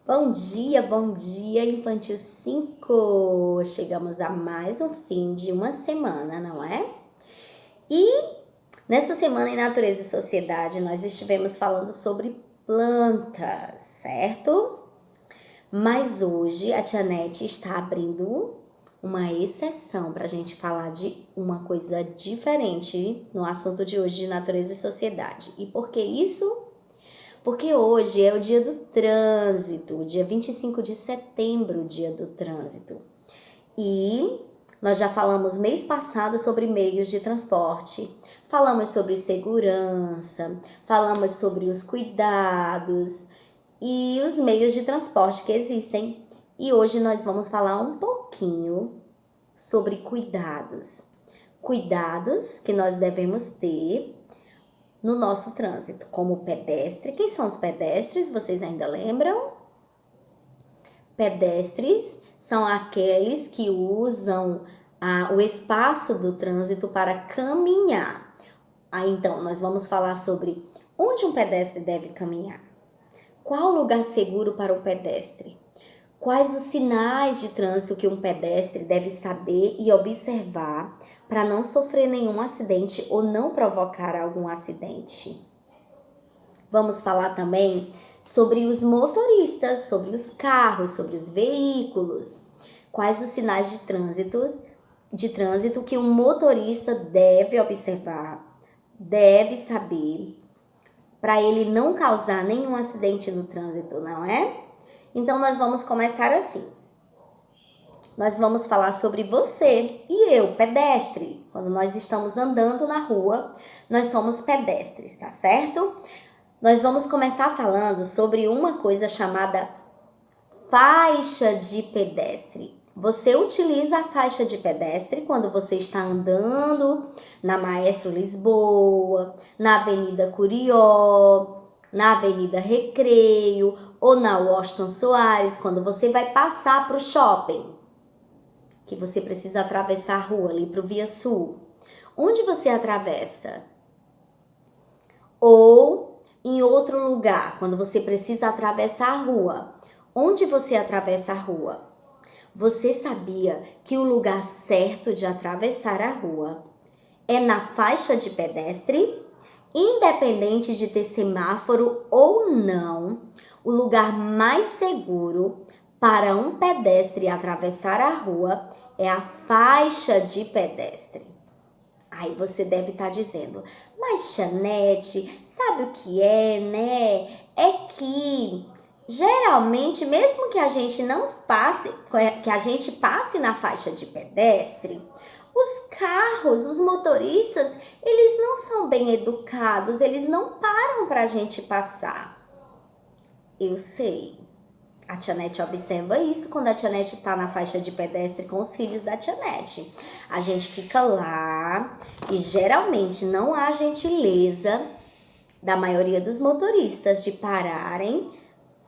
Bom dia, Infantil 5! Chegamos a mais um fim de uma semana, não é? E nessa semana em Natureza e Sociedade, nós estivemos falando sobre plantas, certo? Mas hoje a Tia Nete está abrindo uma exceção para a gente falar de uma coisa diferente no assunto de hoje de Natureza e Sociedade. E por que isso? Porque hoje é o dia do trânsito, dia 25 de setembro, dia do trânsito. E nós já falamos mês passado sobre meios de transporte, falamos sobre segurança, falamos sobre os cuidados e os meios de transporte que existem. E hoje nós vamos falar um pouquinho sobre cuidados. Cuidados que nós devemos ter no nosso trânsito, como pedestre. Quem são os pedestres? Vocês ainda lembram? Pedestres são aqueles que usam o espaço do trânsito para caminhar. Então, nós vamos falar sobre onde um pedestre deve caminhar. Qual o lugar seguro para um pedestre? Quais os sinais de trânsito que um pedestre deve saber e observar para não sofrer nenhum acidente ou não provocar algum acidente? Vamos falar também sobre os motoristas, sobre os carros, sobre os veículos. Quais os sinais de trânsito que um motorista deve observar, deve saber, para ele não causar nenhum acidente no trânsito, não é? Então, nós vamos começar assim. Nós vamos falar sobre você e eu, pedestre. Quando nós estamos andando na rua, nós somos pedestres, tá certo? Nós vamos começar falando sobre uma coisa chamada faixa de pedestre. Você utiliza a faixa de pedestre quando você está andando na Maestro Lisboa, na Avenida Curió, na Avenida Recreio ou na Washington Soares, quando você vai passar para o shopping, que você precisa atravessar a rua ali para o Via Sul. Onde você atravessa? Ou em outro lugar, quando você precisa atravessar a rua. Onde você atravessa a rua? Você sabia que o lugar certo de atravessar a rua é na faixa de pedestre? Independente de ter semáforo ou não, o lugar mais seguro para um pedestre atravessar a rua é a faixa de pedestre. Aí você deve estar dizendo, mas Tia Nete, sabe o que é, né? É que geralmente, mesmo que a gente não passe, que a gente passe na faixa de pedestre, os carros, os motoristas, eles não são bem educados, eles não param para a gente passar. Eu sei. A Tia Nete observa isso quando a Tia Nete tá na faixa de pedestre com os filhos da Tia Nete. A gente fica lá e geralmente não há gentileza da maioria dos motoristas de pararem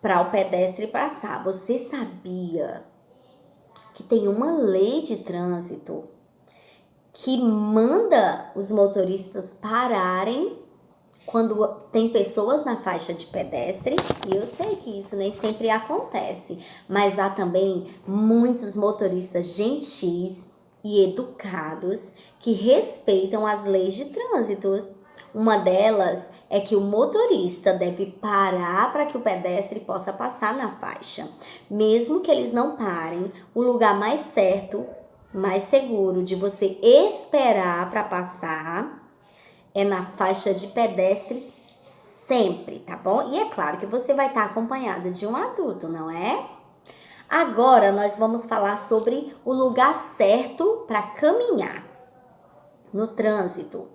para o pedestre passar. Você sabia que tem uma lei de trânsito que manda os motoristas pararem quando tem pessoas na faixa de pedestre? E eu sei que isso nem sempre acontece, mas há também muitos motoristas gentis e educados que respeitam as leis de trânsito. Uma delas é que o motorista deve parar para que o pedestre possa passar na faixa. Mesmo que eles não parem, o lugar mais certo, mais seguro de você esperar para passar é na faixa de pedestre sempre, tá bom? E é claro que você vai estar acompanhada de um adulto, não é? Agora nós vamos falar sobre o lugar certo para caminhar no trânsito.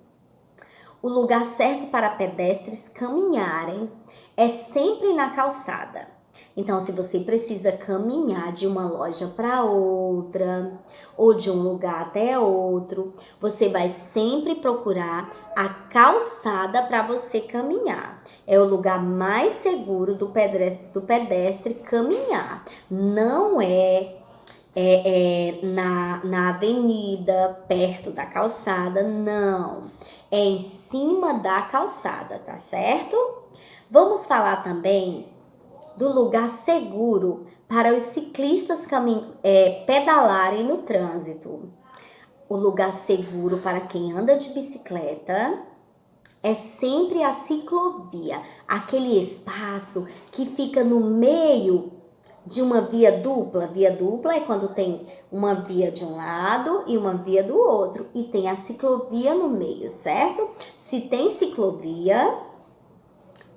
O lugar certo para pedestres caminharem é sempre na calçada. Então, se você precisa caminhar de uma loja para outra ou de um lugar até outro, você vai sempre procurar a calçada para você caminhar. É o lugar mais seguro do pedestre caminhar. Não na avenida, perto da calçada, não. É em cima da calçada, tá certo? Vamos falar também do lugar seguro para os ciclistas pedalarem no trânsito. O lugar seguro para quem anda de bicicleta é sempre a ciclovia, aquele espaço que fica no meio de uma via dupla. Via dupla é quando tem uma via de um lado e uma via do outro, e tem a ciclovia no meio, certo? Se tem ciclovia,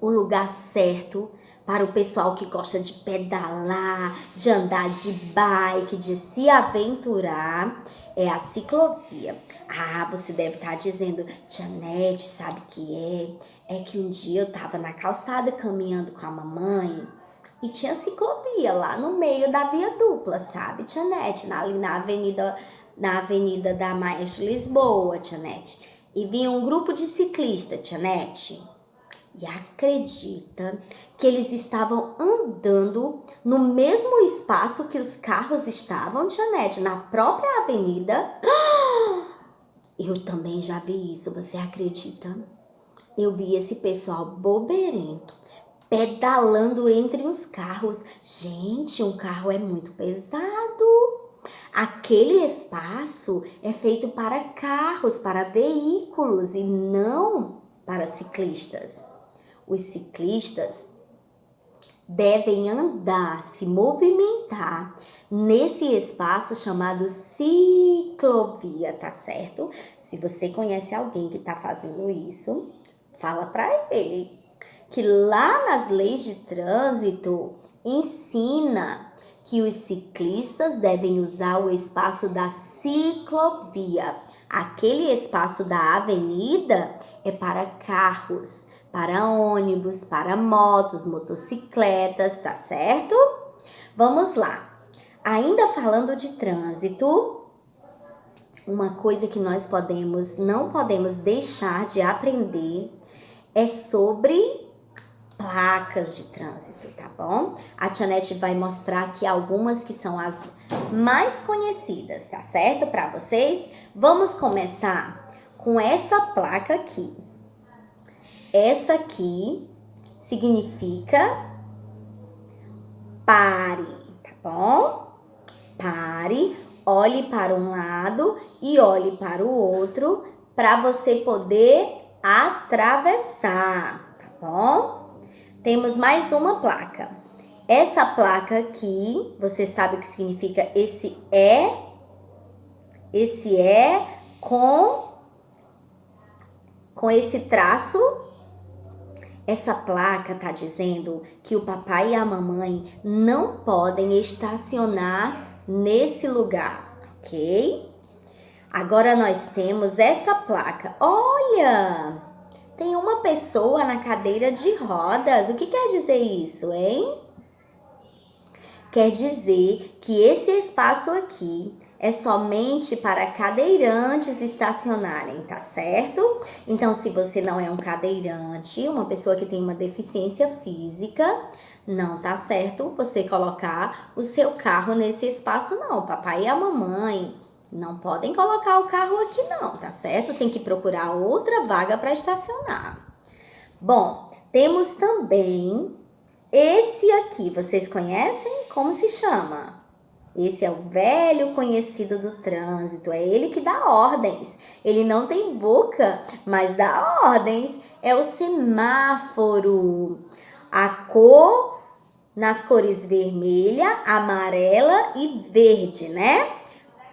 o lugar certo para o pessoal que gosta de pedalar, de andar de bike, de se aventurar, é a ciclovia. Ah, você deve estar dizendo, Tia Nete, sabe o que é? É que um dia eu estava na calçada caminhando com a mamãe e tinha ciclovia lá no meio da via dupla, sabe, Tia Nete? Ali na avenida da Maestro Lisboa, Tia Nete. E vinha um grupo de ciclistas, Tia Nete. E acredita que eles estavam andando no mesmo espaço que os carros estavam, Tia Nete, na própria avenida. Eu também já vi isso, você acredita? Eu vi esse pessoal boberento, pedalando entre os carros. Gente, um carro é muito pesado. Aquele espaço é feito para carros, para veículos e não para ciclistas. Os ciclistas devem andar, se movimentar nesse espaço chamado ciclovia, tá certo? Se você conhece alguém que tá fazendo isso, fala para ele que lá nas leis de trânsito ensina que os ciclistas devem usar o espaço da ciclovia. Aquele espaço da avenida é para carros, para ônibus, para motos, motocicletas, tá certo? Vamos lá. Ainda falando de trânsito, uma coisa que nós não podemos deixar de aprender é sobre placas de trânsito, tá bom? A Tia Nete vai mostrar aqui algumas que são as mais conhecidas, tá certo? Para vocês. Vamos começar com essa placa aqui. Essa aqui significa pare, tá bom? Pare, olhe para um lado e olhe para o outro para você poder atravessar, tá bom? Temos mais uma placa. Essa placa aqui, você sabe o que significa esse é? Esse é com esse traço. Essa placa tá dizendo que o papai e a mamãe não podem estacionar nesse lugar, ok? Agora nós temos essa placa. Olha, tem uma pessoa na cadeira de rodas. O que quer dizer isso, hein? Quer dizer que esse espaço aqui é somente para cadeirantes estacionarem, tá certo? Então, se você não é um cadeirante, uma pessoa que tem uma deficiência física, não tá certo você colocar o seu carro nesse espaço, não. O papai e a mamãe não podem colocar o carro aqui, não, tá certo? Tem que procurar outra vaga para estacionar. Bom, temos também esse aqui. Vocês conhecem? Como se chama? Esse é o velho conhecido do trânsito, é ele que dá ordens. Ele não tem boca, mas dá ordens. É o semáforo. A cor, nas cores vermelha, amarela e verde, né?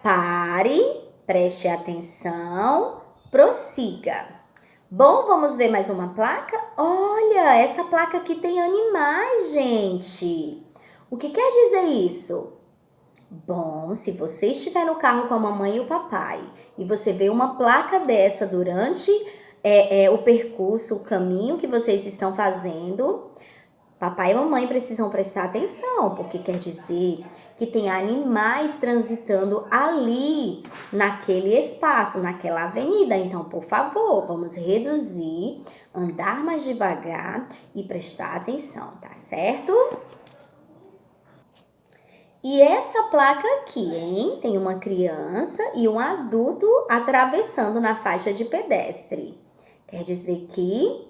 Pare, preste atenção, prossiga. Bom, vamos ver mais uma placa? Olha, essa placa aqui tem animais, gente. O que quer dizer isso? Bom, se você estiver no carro com a mamãe e o papai e você vê uma placa dessa durante o percurso, o caminho que vocês estão fazendo, papai e mamãe precisam prestar atenção, porque quer dizer que tem animais transitando ali, naquele espaço, naquela avenida. Então, por favor, vamos reduzir, andar mais devagar e prestar atenção, tá certo? E essa placa aqui, hein? Tem uma criança e um adulto atravessando na faixa de pedestre. Quer dizer que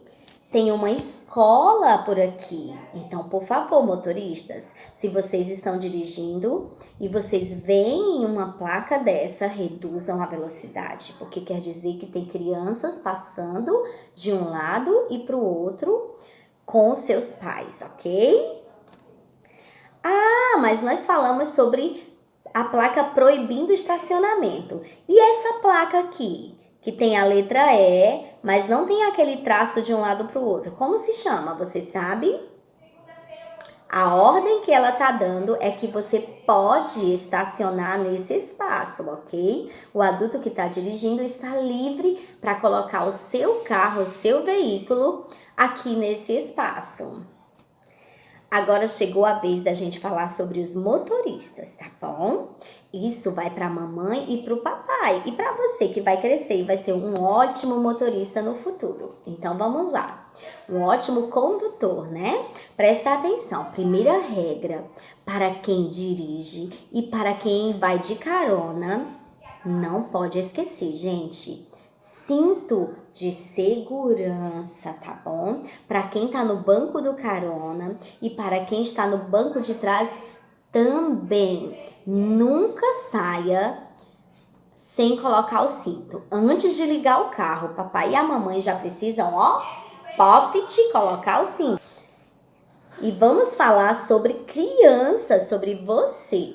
Tem uma escola por aqui. Então, por favor, motoristas, se vocês estão dirigindo e vocês veem uma placa dessa, reduzam a velocidade, porque quer dizer que tem crianças passando de um lado e para o outro com seus pais, ok? Ah, mas nós falamos sobre a placa proibindo estacionamento. E essa placa aqui, que tem a letra E, mas não tem aquele traço de um lado para o outro. Como se chama? Você sabe? A ordem que ela tá dando é que você pode estacionar nesse espaço, ok? O adulto que está dirigindo está livre para colocar o seu carro, o seu veículo aqui nesse espaço. Agora chegou a vez da gente falar sobre os motoristas, tá bom? Isso vai para a mamãe e para o papai. E para você que vai crescer e vai ser um ótimo motorista no futuro. Então vamos lá. Um ótimo condutor, né? Presta atenção. Primeira regra para quem dirige e para quem vai de carona. Não pode esquecer, gente. Cinto de segurança, tá bom? Para quem tá no banco do carona e para quem está no banco de trás também. Nunca saia sem colocar o cinto. Antes de ligar o carro, o papai e a mamãe já precisam, ó, colocar o cinto. E vamos falar sobre crianças, sobre você.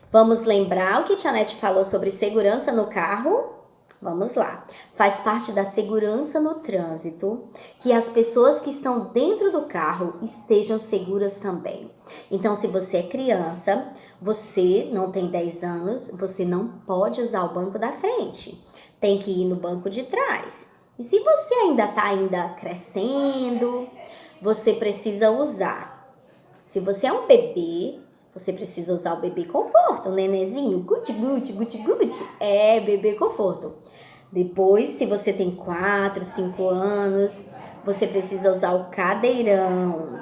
Vamos lembrar o que a Tia Nete falou sobre segurança no carro? Vamos lá. Faz parte da segurança no trânsito que as pessoas que estão dentro do carro estejam seguras também. Então, se você é criança, você não tem 10 anos, você não pode usar o banco da frente. Tem que ir no banco de trás. E se você ainda está crescendo, você precisa usar. Se você é um bebê, você precisa usar o bebê conforto, o nenenzinho, guti, guti, guti, guti, é bebê conforto. Depois, se você tem 4, 5 anos, você precisa usar o cadeirão.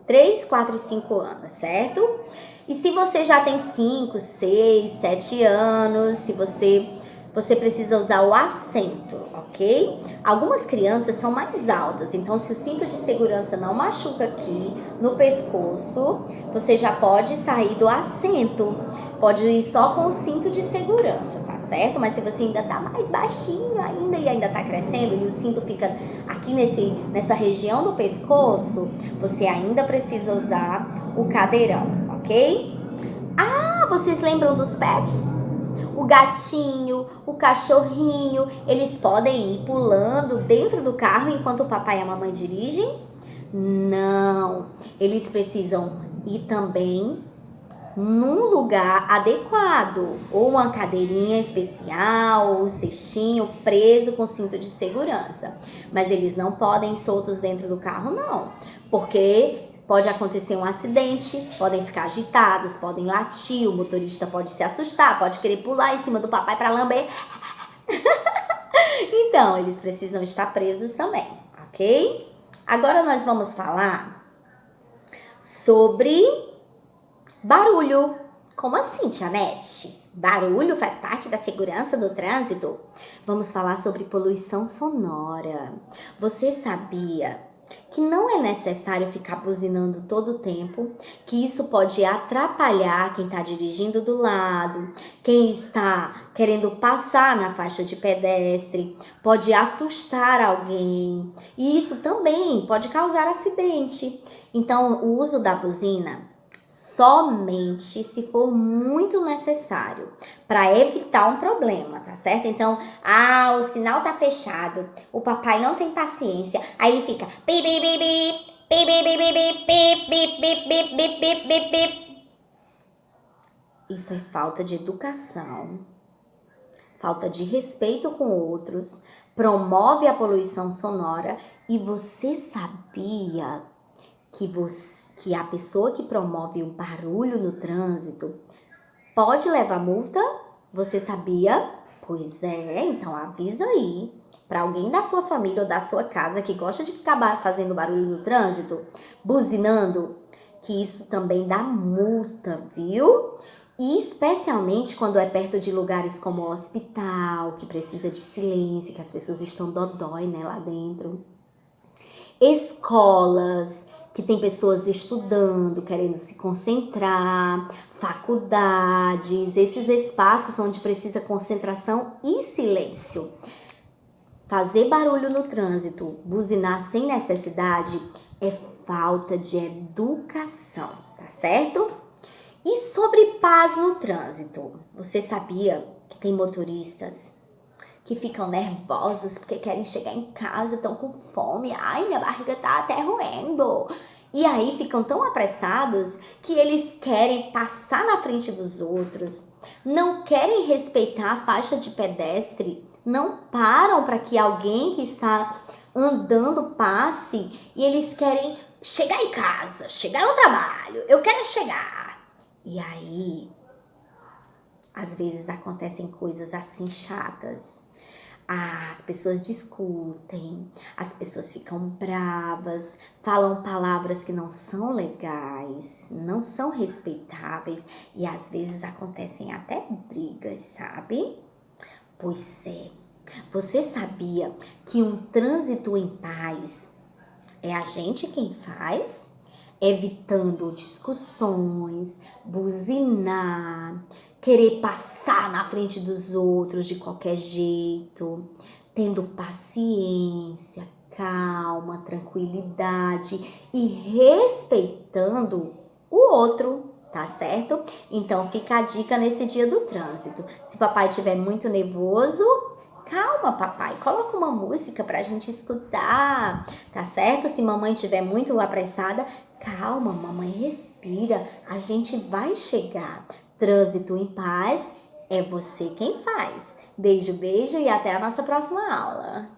3, 4 e 5 anos, certo? E se você já tem 5, 6, 7 anos, se você precisa usar o assento, ok? Algumas crianças são mais altas, então se o cinto de segurança não machuca aqui no pescoço, você já pode sair do assento. Pode ir só com o cinto de segurança, tá certo? Mas se você ainda tá mais baixinho ainda e ainda tá crescendo e o cinto fica aqui nessa região do pescoço, você ainda precisa usar o cadeirão, ok? Ah, vocês lembram dos pets? O gatinho, o cachorrinho, eles podem ir pulando dentro do carro enquanto o papai e a mamãe dirigem? Não, eles precisam ir também num lugar adequado, ou uma cadeirinha especial, ou um cestinho preso com cinto de segurança. Mas eles não podem ir soltos dentro do carro, não, porque pode acontecer um acidente, podem ficar agitados, podem latir, o motorista pode se assustar, pode querer pular em cima do papai para lamber. Então, eles precisam estar presos também, ok? Agora nós vamos falar sobre barulho. Como assim, Tia Nete? Barulho faz parte da segurança do trânsito? Vamos falar sobre poluição sonora. Você sabia que não é necessário ficar buzinando todo o tempo, que isso pode atrapalhar quem está dirigindo do lado, quem está querendo passar na faixa de pedestre, pode assustar alguém, e isso também pode causar acidente. Então, o uso da buzina somente se for muito necessário para evitar um problema, tá certo? Então, o sinal tá fechado, o papai não tem paciência, aí ele fica pi pi pi pi pi pi pi pi pi pi pi pi pi pi. Isso é falta de educação, falta de respeito com outros, promove a poluição sonora. E você sabia que a pessoa que promove o barulho no trânsito pode levar multa? Você sabia? Pois é, então avisa aí para alguém da sua família ou da sua casa que gosta de ficar fazendo barulho no trânsito, buzinando, que isso também dá multa, viu? E especialmente quando é perto de lugares como o hospital, que precisa de silêncio, que as pessoas estão dodói, né, lá dentro. Escolas que tem pessoas estudando, querendo se concentrar, faculdades, esses espaços onde precisa concentração e silêncio. Fazer barulho no trânsito, buzinar sem necessidade, é falta de educação, tá certo? E sobre paz no trânsito, você sabia que tem motoristas que ficam nervosos porque querem chegar em casa, estão com fome, ai, minha barriga tá até roendo. E aí ficam tão apressados que eles querem passar na frente dos outros, não querem respeitar a faixa de pedestre, não param para que alguém que está andando passe e eles querem chegar em casa, chegar no trabalho, eu quero chegar. E aí, às vezes acontecem coisas assim chatas. As pessoas discutem, as pessoas ficam bravas, falam palavras que não são legais, não são respeitáveis e às vezes acontecem até brigas, sabe? Pois é. Você sabia que um trânsito em paz é a gente quem faz? Evitando discussões, buzinar, querer passar na frente dos outros de qualquer jeito, tendo paciência, calma, tranquilidade e respeitando o outro, tá certo? Então fica a dica nesse dia do trânsito. Se papai estiver muito nervoso, calma, papai, coloca uma música pra gente escutar, tá certo? Se mamãe estiver muito apressada, calma, mamãe, respira, a gente vai chegar. Trânsito em paz é você quem faz. Beijo, beijo e até a nossa próxima aula.